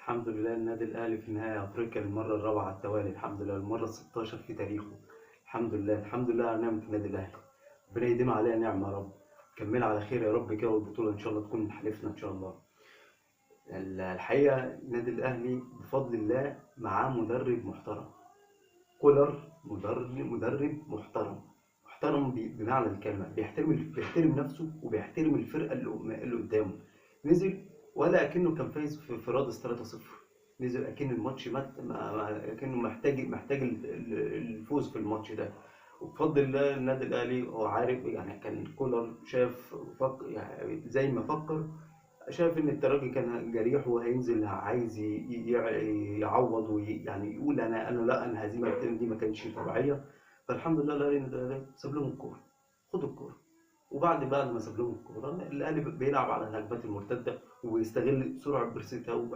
الحمد لله النادي الأهلي في نهائي أفريقيا للمرة الرابعة على التوالي. الحمد لله المرة 16 في تاريخه. الحمد لله الحمد لله على نعمة النادي الأهلي. ربنا يديم عليها نعمة يا رب. كمل على خير يا رب كده، والبطولة إن شاء الله تكون من حليفنا إن شاء الله. الحقيقة النادي الأهلي بفضل الله معاه مدرب محترم. كولر مدرب محترم بمعنى الكلمة. بيحترم نفسه وبيحترم الفرقة اللي قدامه. نزل ولا أكنه كان فايز في رادس 3-0. نزل أكن الماتش أكنه محتاج الفوز في الماتش ده. وبفضل الله النادي الأهلي هو عارف، يعني كان كولر شاف يعني زي ما فكر. شايف ان الترجي كان جريح وهينزل عايز يعوض، ويعني يقول انا لا، انا الهزيمه دي ما كانتش طبيعيه. فالحمد لله الاهلي ساب لهم الكوره. خدوا الكوره. وبعد ما ساب لهم الكوره، الاهلي بيلعب على الهجمات المرتده وبيستغل سرعه بيرسيتاو